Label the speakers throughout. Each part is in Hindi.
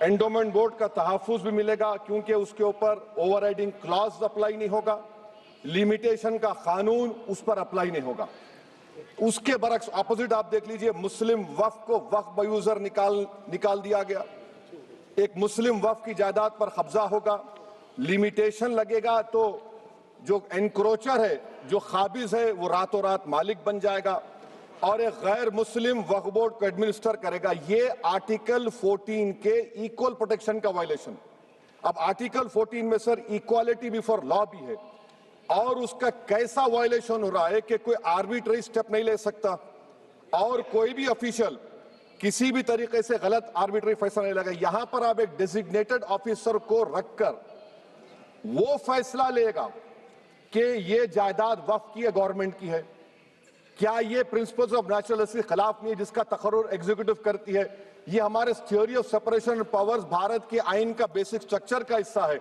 Speaker 1: एंडोमेंट बोर्ड का तहफ़्फ़ुज़ भी मिलेगा क्योंकि उसके ऊपर ओवरराइडिंग क्लॉज अप्लाई नहीं होगा, लिमिटेशन का कानून उस पर अप्लाई नहीं होगा। उसके बरक्स ऑपोजिट आप देख लीजिए, मुस्लिम वक्फ को वक्फ बयूजर निकाल दिया गया। एक मुस्लिम वक्फ की जायदाद पर कब्जा होगा, लिमिटेशन लगेगा तो जो एनक्रोचर है, जो खाबिज है, वो रातों रात मालिक बन जाएगा और एक गैर मुस्लिम वक्फ बोर्ड को एडमिनिस्टर करेगा। ये आर्टिकल 14 के इक्वल प्रोटेक्शन का वायलेशन। अब आर्टिकल 14 में सर इक्वालिटी बिफोर लॉ भी है और उसका कैसा वायलेशन हो रहा है कि कोई आर्बिट्रेरी स्टेप नहीं ले सकता और कोई भी ऑफिशियल किसी भी तरीके से गलत आर्बिट्रेरी फैसला नहीं लगा। यहां पर आप एक डेजिग्नेटेड ऑफिसर को रखकर वो फैसला लेगा कि ये जायदाद वक्फ की है, गवर्नमेंट की है। क्या ये प्रिंसिपल्स ऑफ नेचुरलिटी के खिलाफ नहीं है जिसका तकर्रुर एग्जीक्यूटिव करती है? ये हमारे theory of separation of powers Bharat के आइन का बेसिक स्ट्रक्चर का हिस्सा है।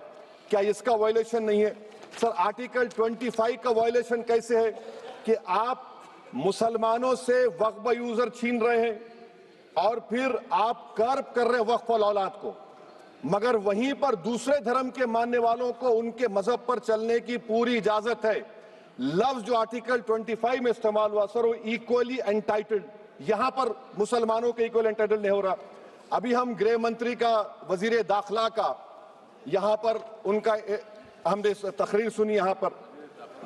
Speaker 1: क्या इसका वायलेशन नहीं है? सर आर्टिकल 25 का वायलेशन कैसे है कि आप मुसलमानों से वक्फ यूजर छीन रहे हैं और फिर आप कर्ब कर रहे हैं वक्फ औलाद को, मगर वहीं पर दूसरे धर्म के मानने वालों को उनके मजहब पर चलने की पूरी इजाजत है। लफ्ज जो आर्टिकल 25 में इस्तेमाल हुआ सर वो इक्वली एंटाइटल्ड, यहां पर मुसलमानों के इक्वल एंटाइटल्ड नहीं हो रहा। अभी हम गृह मंत्री का, वजीर दाखिला का यहां पर उनका हमने तकरीर सुनी, यहां पर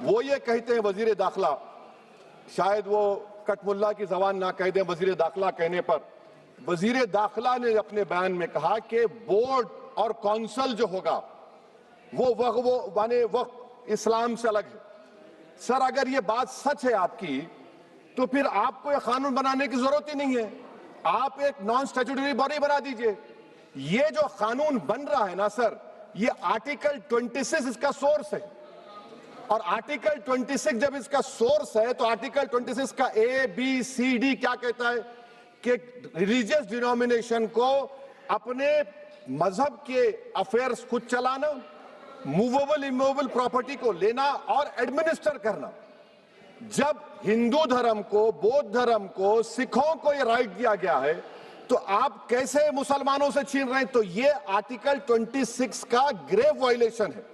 Speaker 1: वो ये कहते हैं, वजीर दाखिला, शायद वो कटमुल्ला की जबान ना कह दें, वजीर दाखिला कहने पर वजीर दाखिला ने अपने बयान में कहा कि बोर्ड और काउंसिल जो होगा वो माने वक्फ इस्लाम से अलग है। सर अगर ये बात सच है आपकी तो फिर आपको ये कानून बनाने की जरूरत ही नहीं है, आप एक नॉन स्टैट्यूटरी बॉडी बना दीजिए। ये जो कानून बन रहा है ना सर, ये आर्टिकल 26 इसका सोर्स है और आर्टिकल 26 जब इसका सोर्स है तो आर्टिकल 26 का ABCD क्या कहता है कि रिलीजियस डिनोमिनेशन को अपने मजहब के अफेयर्स खुद चलाना, मूवेबल इमूवेबल प्रॉपर्टी को लेना और एडमिनिस्टर करना। जब हिंदू धर्म को, बौद्ध धर्म को, सिखों को यह राइट दिया गया है तो आप कैसे मुसलमानों से छीन रहे हैं? तो ये आर्टिकल 26 का ग्रेव वायलेशन है।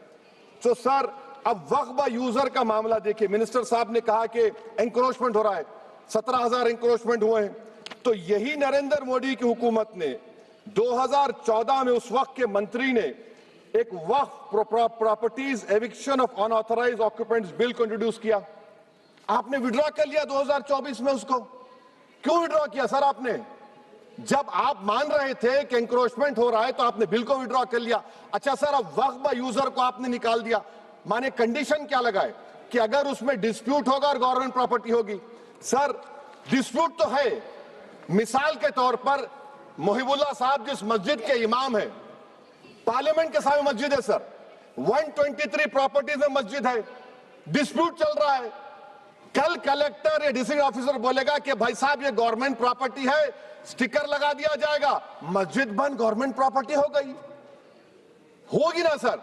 Speaker 1: तो सर अब वक्फ यूजर का मामला देखिए, मिनिस्टर साहब ने कहा कि एंक्रोचमेंट हो रहा है, 17,000 एंक्रोचमेंट हुए हैं। तो यही नरेंद्र मोदी की हुकूमत ने 2014 में उस वक्त के मंत्री ने एक वक्फ properties eviction of unauthorised occupants bill को इंट्रोड्यूस किया। आपने विड्रॉ कर लिया 2024 में उसको। क्यों विड्रॉ किया सर आपने? जब आप मान रहे थे कि एंक्रोचमेंट हो रहा है तो आपने बिल को विड्रॉ कर लिया। अच्छा सर, अब वक्फ यूजर को आपने निकाल दिया, माने कंडीशन क्या लगाए कि अगर उसमें डिस्प्यूट होगा और गवर्नमेंट प्रॉपर्टी होगी। सर डिस्प्यूट तो है, मिसाल के तौर पर मोहिबुल्लाह साहब जिस मस्जिद के इमाम है, पार्लियामेंट के सामने मस्जिद है सर, 123 प्रॉपर्टीज में मस्जिद है, डिस्प्यूट चल रहा है। कल कलेक्टर या डिस्ट्रिक्ट ऑफिसर बोलेगा कि भाई साहब ये गवर्नमेंट प्रॉपर्टी है, स्टिकर लगा दिया जाएगा, मस्जिद बंद, गवर्नमेंट प्रॉपर्टी हो गई, होगी ना सर?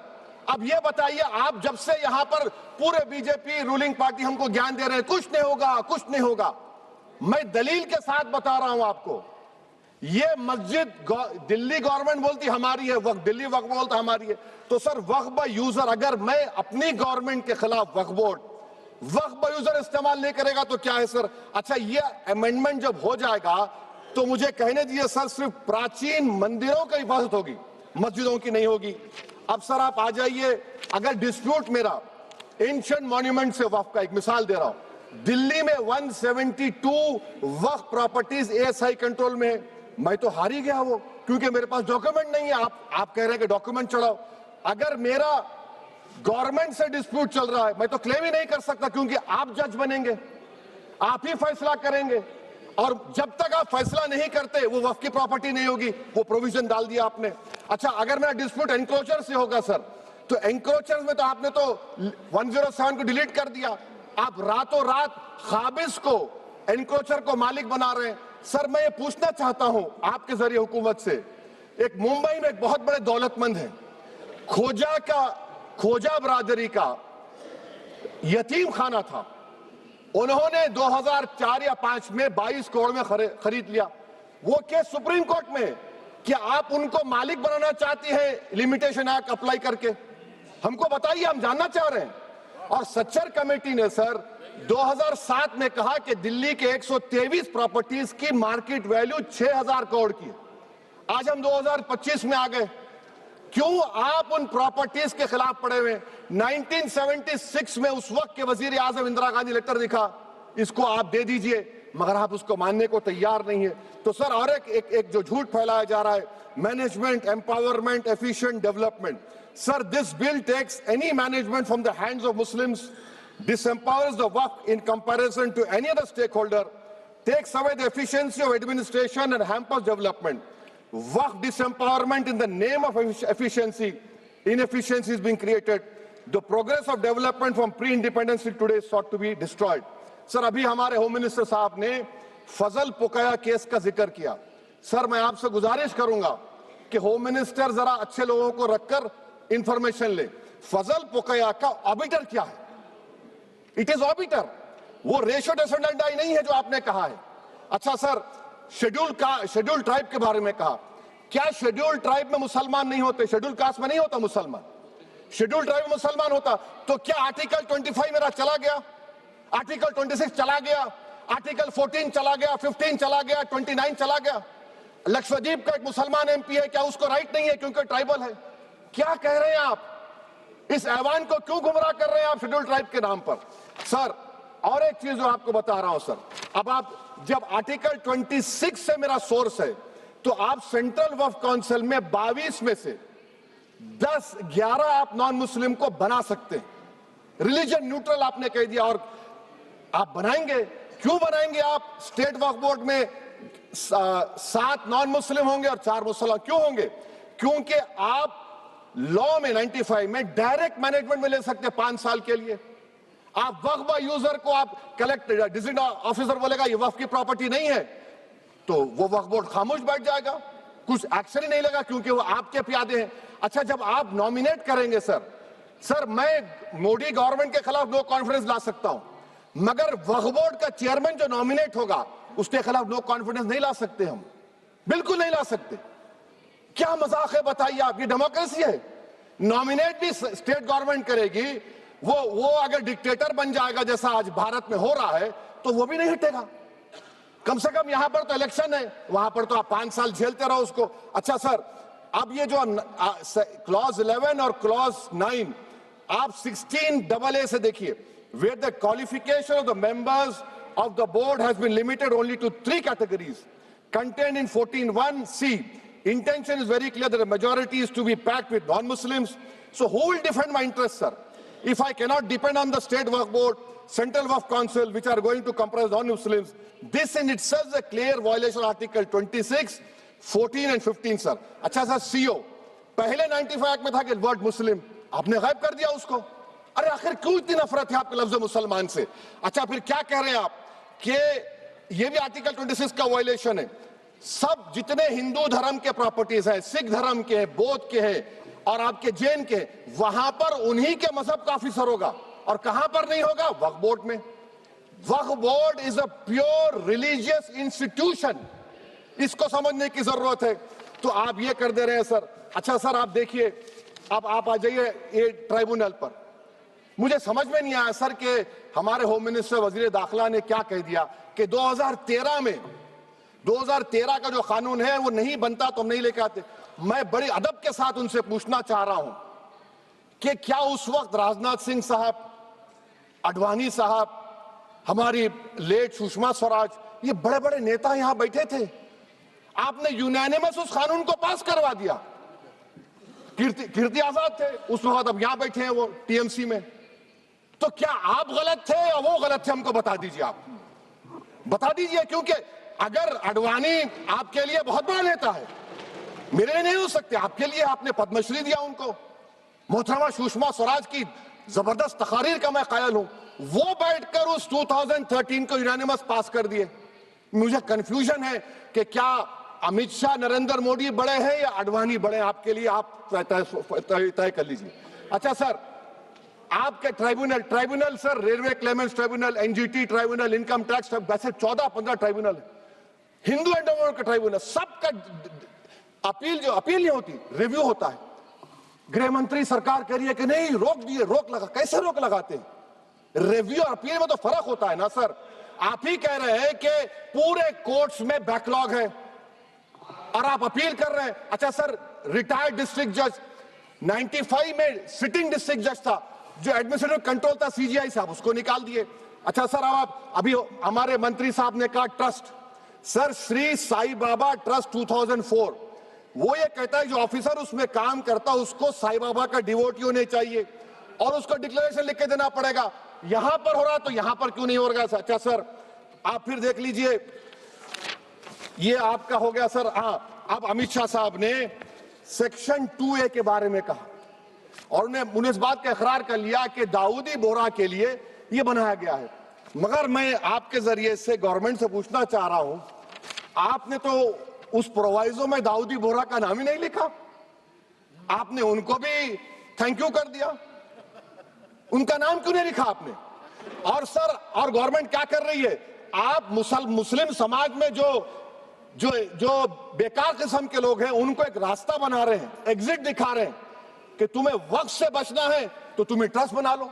Speaker 1: अब ये बताइए, आप जब से यहां पर पूरे बीजेपी रूलिंग पार्टी हमको ज्ञान दे रहे हैं कुछ नहीं होगा, कुछ नहीं होगा, मैं दलील के साथ बता रहा हूं आपको। ये मस्जिद दिल्ली गवर्नमेंट बोलती हमारी है, वक्फ दिल्ली वक्फ बोलता हमारी है। तो सर वक्फ यूजर, अगर मैं अपनी गवर्नमेंट के खिलाफ वक्फ बोर्ड वक्फ यूजर इस्तेमाल नहीं करेगा तो क्या है सर? अच्छा, ये अमेंडमेंट जब हो जाएगा तो मुझे कहने दीजिए सर, सिर्फ प्राचीन मंदिरों की हिफाजत होगी, मस्जिदों की नहीं होगी। अब सर आप आ जाइए, अगर डिस्प्यूट मेरा एंशिएंट मॉन्यूमेंट से वक्फ का, एक मिसाल दे रहा हूं, दिल्ली में 172 वक्फ प्रॉपर्टीज ASI कंट्रोल में है, मैं तो हार ही गया वो, क्योंकि मेरे पास डॉक्यूमेंट नहीं है। आप कह रहे हैं कि डॉक्यूमेंट चढ़ाओ। अगर मेरा गवर्नमेंट से डिस्प्यूट चल रहा है, मैं तो क्लेम ही नहीं कर सकता क्योंकि आप जज बनेंगे, आप ही फैसला करेंगे और जब तक आप फैसला नहीं करते वो वक्फ की प्रॉपर्टी नहीं होगी। वो प्रोविजन डाल दिया आपने। अच्छा, अगर मेरा डिस्प्यूट एनक्रोचर से होगा सर, तो एनक्रोचर में तो आपने तो 107 को डिलीट कर दिया। आप रातों रात खाबिज को, एनक्रोचर को मालिक बना रहे हैं। सर मैं ये पूछना चाहता हूं आपके जरिए हुकूमत से, एक मुंबई में एक बहुत बड़े दौलतमंद है, खोजा बरादरी का यतीम खाना था, उन्होंने 2004 या 5 में 22 करोड़ में खरीद लिया। वो केस सुप्रीम कोर्ट में क्या आप उनको मालिक बनाना चाहती हैं लिमिटेशन एक्ट अप्लाई करके? हमको बताइए, हम जानना चाह रहे हैं। और सच्चर कमेटी ने सर 2007 में कहा कि दिल्ली के 123 प्रॉपर्टीज की मार्केट वैल्यू 6000 करोड़ की है। आज हम 2025 में आ गए, क्यों आप उन प्रॉपर्टीज के खिलाफ पड़े हुए? 1976 में उस वक्त के वजीर आजम इंदिरा गांधी लेटर लिखा, इसको आप दे दीजिए, मगर आप उसको मानने को तैयार नहीं है। तो सर और एक जो झूठ फैलाया जा रहा है, management empowerment efficient development. Sir, this bill takes any management from the hands of Muslims, disempowers the Waqf in comparison to any other stakeholder, takes away the efficiency of administration and hampers development. Waqf disempowerment in the name of efficiency, inefficiency is being created. The progress of development from pre-independence till today sought to be destroyed. Sir, अभी हमारे होम मिनिस्टर साहब ने फजल पुकाया केस का जिक्र किया। सर, मैं आपसे गुजारिश करूंगा कि होम मिनिस्टर जरा अच्छे लोगों को रखकर इंफॉर्मेशन ले। फजल पुकाया का ऑबिटर क्या है? इट इज ऑबिटर, वो रेशियो डेसेंडेंटाई नहीं है जो आपने कहा है। अच्छा सर, शेड्यूल ट्राइब के बारे में कहा, क्या शेड्यूल ट्राइब में मुसलमान नहीं होते? शेड्यूल कास्ट में नहीं होता मुसलमान, शेड्यूल ट्राइब में मुसलमान होता। तो क्या आर्टिकल 25 मेरा चला गया, आर्टिकल 26 चला गया, आर्टिकल 14 चला गया, 15 चला गया, 29 चला गया? लक्षद्वीप का एक मुसलमान एमपी है, क्या उसको राइट नहीं है क्योंकि ट्राइबल है? क्या कह रहे हैं आप? इस ऐवान को क्यों गुमराह कर रहे हैं आप शेड्यूल ट्राइब के नाम पर? सर, और एक चीज जो आपको बता रहा हूं सर, अब आप जब आर्टिकल 26 से मेरा सोर्स है, तो आप सेंट्रल वक्फ काउंसिल में 22 में से 10-11 आप नॉन मुस्लिम को बना सकते हैं। रिलीजन न्यूट्रल आपने कह दिया, और आप बनाएंगे, क्यों बनाएंगे आप? स्टेट वक्फ बोर्ड में 7 नॉन मुस्लिम होंगे और 4 मुसलमान। क्यों होंगे? क्योंकि आप लॉ में 95 में डायरेक्ट मैनेजमेंट में ले सकते हैं 5 साल के लिए। आप वक्फ यूजर को आप कलेक्ट डिस्ट्रिक्ट ऑफिसर बोलेगा ये वक्फ की प्रॉपर्टी नहीं है, तो वो वक्फ बोर्ड खामोश बैठ जाएगा, कुछ एक्शन ही नहीं लगा क्योंकि वो आपके प्यादे हैं। अच्छा, जब आप नॉमिनेट करेंगे सर मैं मोदी गवर्नमेंट के खिलाफ नो कॉन्फिडेंस ला सकता हूं, मगर वक्फ बोर्ड का चेयरमैन जो नॉमिनेट होगा उसके खिलाफ नो कॉन्फिडेंस नहीं ला सकते, हम बिल्कुल नहीं ला सकते। क्या मजाक है बताइए आप? ये डेमोक्रेसी है। नॉमिनेट भी स्टेट गवर्नमेंट करेगी, वो अगर डिक्टेटर बन जाएगा जैसा आज भारत में हो रहा है तो वो भी नहीं हटेगा। कम से कम यहां पर तो इलेक्शन है, वहां पर तो आप 5 साल झेलते रहो उसको। अच्छा सर, अब ये जो क्लॉज 11 और क्लॉज 9 आप 16AA से देखिए, where the qualification of the members of the board has been limited only to 3 categories contained in 14(1)(c). Intention is very clear that the majority is to be packed with non-Muslims. So who will defend my interests, sir? If I cannot depend on the state waqf board, central waqf council, which are going to comprise non-Muslims, this in itself is a clear violation of Article 26, 14 and 15, sir. अच्छा सर, CO पहले 95 एक्ट में था कि वर्ड मुस्लिम, आपने गायब कर दिया उसको। अरे आखिर क्यों इतनी नफरत है आपके लफ्ज मुसलमान से? अच्छा, फिर क्या कह रहे हैं आप कि ये भी आर्टिकल 26 का वायलेशन है। सब जितने हिंदू धर्म के प्रॉपर्टीज हैं, सिख धर्म के हैं, बौद्ध के हैं और आपके जैन के, वहां पर उन्हीं के मजहब का ऑफिसर होगा, और कहां पर नहीं होगा? वक्फ बोर्ड में। वक्फ board is a pure religious institution, इसको समझने की जरूरत है। तो आप ये कर दे रहे हैं सर। अच्छा सर, आप देखिए, अब आप आ जाइए ये ट्राइब्यूनल पर। मुझे समझ में नहीं आया सर कि हमारे होम मिनिस्टर वजीर दाखिला ने क्या कह दिया कि 2013 का जो कानून है वो नहीं बनता तो हम नहीं लेके आते। मैं बड़े अदब के साथ उनसे पूछना चाह रहा हूं कि क्या उस वक्त राजनाथ सिंह साहब, अडवाणी साहब, हमारी लेट सुषमा स्वराज, ये बड़े बड़े नेता यहां बैठे थे? आपने यूनानिमस उस कानून को पास करवा दिया। कीर्ति आजाद थे उस वक्त, अब यहां बैठे हैं वो टीएमसी में। तो क्या आप गलत थे या वो गलत थे? हमको बता दीजिए, आप बता दीजिए, क्योंकि अगर अडवाणी आपके लिए बहुत बड़ा नेता है, मेरे लिए नहीं हो सकते, आपके लिए आपने पद्मश्री दिया उनको। मोहतरमा सुषमा स्वराज की जबरदस्त तकारीर का मैं कायल हूं, वो बैठकर उस 2013 को यूनानिमस पास कर दिए। मुझे कंफ्यूजन है कि क्या अमित शाह, नरेंद्र मोदी बड़े हैं या अडवाणी बड़े हैं? आपके लिए आप तय कर लीजिए। अच्छा सर, आपके tribunal sir, railway Clements tribunal, NGT tribunal, income tax, वैसे 14-15 ट्राइब्यूनल, हिंदू एंड का ट्राइब्यूनल, सबका अपील नहीं होती, रिव्यू होता है। गृह मंत्री सरकार कह रही है कि नहीं रोक दिए, रोक लगा, कैसे रोक लगाते हैं? रिव्यू और अपील में तो फर्क होता है ना सर। आप ही कह रहे हैं कि पूरे कोर्ट्स में बैकलॉग है और आप अपील कर रहे हैं। अच्छा सर, रिटायर्ड डिस्ट्रिक्ट जज 95 में सिटिंग डिस्ट्रिक्ट जज था, जो एडमिनिस्ट्रेटिव कंट्रोल था सीजीआई साहब, उसको निकाल दिए। अच्छा सर, आप अभी हमारे मंत्री साहब ने कहा trust, sir Shri Sai Baba trust 2004, वो ये कहता है जो ऑफिसर उसमें काम करता है उसको साई बाबा का डिवोटी होने चाहिए और उसको डिक्लेरेशन लिख के देना पड़ेगा। यहां पर हो रहा तो यहां पर क्यों नहीं हो रहा? अच्छा सर, आप फिर देख लीजिए, ये आपका हो गया सर। हाँ, अब अमित शाह साहब ने सेक्शन 2A के बारे में कहा और उन्होंने इस बात का इकरार कर लिया कि दाऊदी बोहरा के लिए ये बनाया गया है। मगर मैं आपके जरिए से गवर्नमेंट से पूछना चाह रहा हूं, आपने तो उस प्रोवाइजो में दाऊदी बोहरा का नाम ही नहीं लिखा, आपने उनको भी थैंक यू कर दिया, उनका नाम क्यों नहीं लिखा आपने? और सर, और गवर्नमेंट क्या कर रही है? आप मुस्लिम समाज में जो बेकार किस्म के लोग हैं उनको एक रास्ता बना रहे हैं, एग्जिट दिखा रहे हैं कि तुम्हें वक्त से बचना है तो तुम्हें ट्रस्ट बना लो।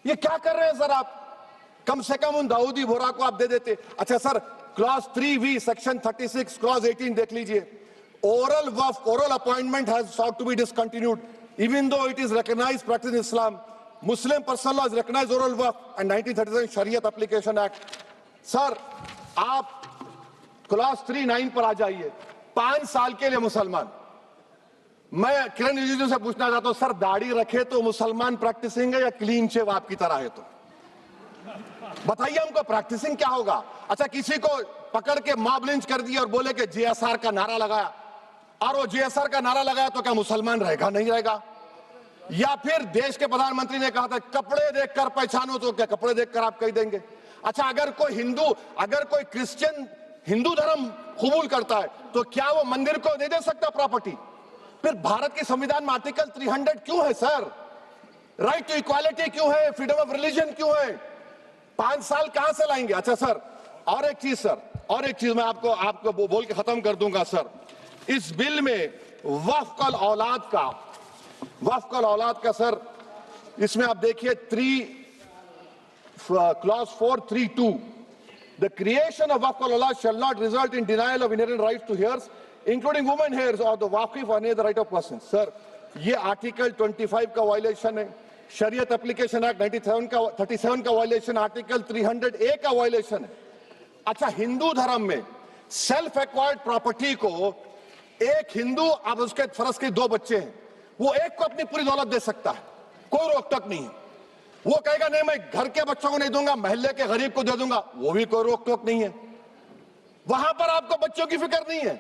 Speaker 1: ये क्या कर रहे हैं सर आप? कम से कम उन दाऊदी बोहरा को आप दे देते। अच्छा sir, clause 3V section 36 clause 18 देख लीजिए, oral Waqf, oral appointment has sought to be discontinued even though it is recognized practice in Islam. Muslim personal law is recognized oral waqf and 1937 Shariat Application Act. Sir, आप क्लॉज 39 पर आ जाइए, 5 साल के लिए मुसलमान। मैं किरण रिजिजू से पूछना चाहता हूं, सर दाढ़ी रखे तो मुसलमान प्रैक्टिसिंग है या क्लीन शेव आपकी तरह है? तो बताइए हमको, प्रैक्टिसिंग क्या होगा? अच्छा, किसी को पकड़ के मॉब लिंच कर दिया और बोले कि JSR का नारा लगाया, और वो JSR का नारा लगाया तो क्या मुसलमान रहेगा? नहीं रहेगा। या फिर देश के प्रधानमंत्री ने कहा था कपड़े देखकर पहचानो, तो क्या कपड़े देखकर आप कह देंगे? अच्छा, अगर कोई क्रिश्चियन हिंदू धर्म कबूल करता है तो क्या वो मंदिर को दे सकता प्रॉपर्टी? फिर भारत के संविधान में आर्टिकल 300 क्यों है सर? राइट टू इक्वालिटी क्यों है? फ्रीडम ऑफ रिलीजन क्यों है? 5 साल कहां से लाएंगे? अच्छा सर, और एक चीज सर, और एक चीज मैं आपको बोल के खत्म कर दूंगा सर। इस बिल में वक्फ औलाद का सर, इसमें आप देखिए clause 432, the creation of waqf al-awlad shall not result in denial of inherent rights to heirs, including women heirs or the waqif or any other right of person. Sir, ये आर्टिकल 25 का वायलेशन है, शरीयत एप्लीकेशन एक्ट 37 का वायलेशन, आर्टिकल 300A का वायलेशन है। अच्छा, हिंदू धर्म में सेल्फ एक्वायर्ड प्रॉपर्टी को एक हिंदू, अब उसके फर्ज के 2 बच्चे हैं, वो एक को अपनी पूरी दौलत दे सकता है, कोई रोक टोक नहीं है। वो कहेगा नहीं मैं घर के बच्चों को नहीं दूंगा, मोहल्ले के गरीब को दे दूंगा, वो भी कोई रोक टोक नहीं है। वहां पर आपको बच्चों की फिक्र नहीं है।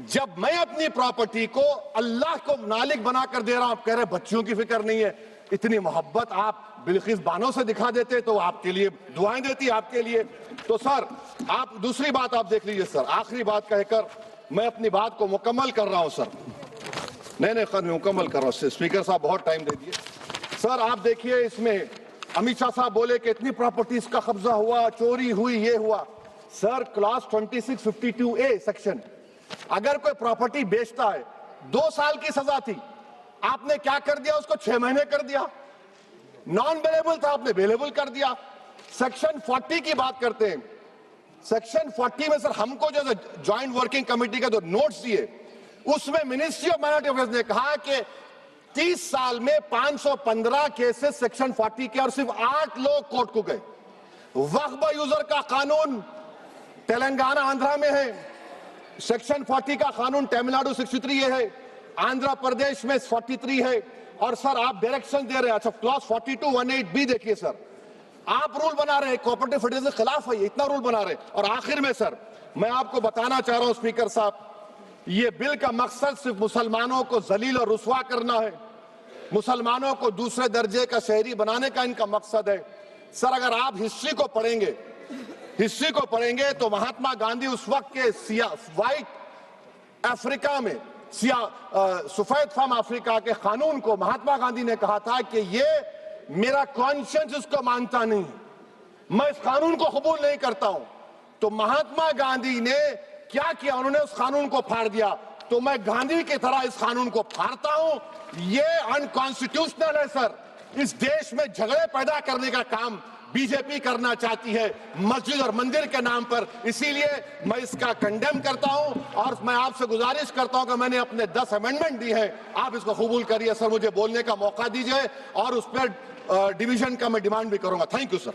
Speaker 1: जब मैं अपनी प्रॉपर्टी को अल्लाह को मालिक बनाकर दे रहा हूं, आप कह रहे बच्चों की फिक्र नहीं है। इतनी मोहब्बत आप बिल्किस बानो से दिखा देते तो आपके लिए दुआएं देती आपके लिए। तो सर, आप दूसरी बात आप देख लीजिए सर, आखिरी बात कहकर मैं अपनी बात को मुकम्मल कर रहा हूं सर। नहीं खैर, मैं मुकम्मल कर रहा हूं। स्पीकर साहब बहुत टाइम दे दिए। सर आप देखिए, इसमें अमित शाह साहब बोले कि इतनी प्रॉपर्टीज का कब्जा हुआ, चोरी हुई, ये हुआ। सर, क्लॉज 2652A सेक्शन, अगर कोई प्रॉपर्टी बेचता है 2 साल की सजा थी, आपने क्या कर दिया? उसको 6 महीने कर दिया। नॉन बेलेबल था, आपने बेलेबल कर दिया। सेक्शन 40 की बात करते हैं। सेक्शन 40 में सर हमको जो ज्वाइंट वर्किंग कमेटी का जो नोट्स दिए, उसमें मिनिस्ट्री ऑफ माइनॉरिटी अफेयर्स ने कहा कि 30 साल में 515 केसेस सेक्शन 40 के और सिर्फ 8 लोग कोर्ट को गए। वक्फ यूजर का कानून तेलंगाना आंध्रा में है, सेक्शन 40 का कानून तमिलनाडु 63 है, आंध्र प्रदेश में 43 है। और सर आप डायरेक्शन दे रहे हैं। अच्छा, क्लॉज 4218B देखिए सर, आप रूल बना रहे हैं, कोऑपरेटिव फेडरलिज्म के खिलाफ है, इतना रूल बना रहे हैं। और आखिर में सर मैं आपको बताना चाह रहा हूं स्पीकर साहब, ये बिल का मकसद सिर्फ मुसलमानों को जलील और रुस्वा करना है, मुसलमानों को दूसरे दर्जे का शहरी बनाने का इनका मकसद है। सर अगर आप हिस्ट्री को पढ़ेंगे तो महात्मा गांधी उस वक्त के व्हाइट अफ्रीका में सफेद फार्म अफ्रीका के कानून को महात्मा गांधी ने कहा था कि ये मेरा कॉन्शियंस इसको मानता नहीं, मैं इस कानून को कबूल नहीं करता हूं। तो महात्मा गांधी ने क्या किया? उन्होंने उस कानून को फाड़ दिया, तो मैं गांधी की तरह इस कानून को फाड़ता हूं। ये अनकॉन्स्टिट्यूशनल है सर। इस देश में झगड़े पैदा करने का काम बीजेपी करना चाहती है मस्जिद और मंदिर के नाम पर, इसीलिए मैं इसका कंडेम करता हूं और मैं आपसे गुजारिश करता हूं कि मैंने अपने 10 अमेंडमेंट दी है, आप इसको कबूल करिए सर, मुझे बोलने का मौका दीजिए और उस पर डिवीजन का मैं डिमांड भी करूंगा। Thank you sir.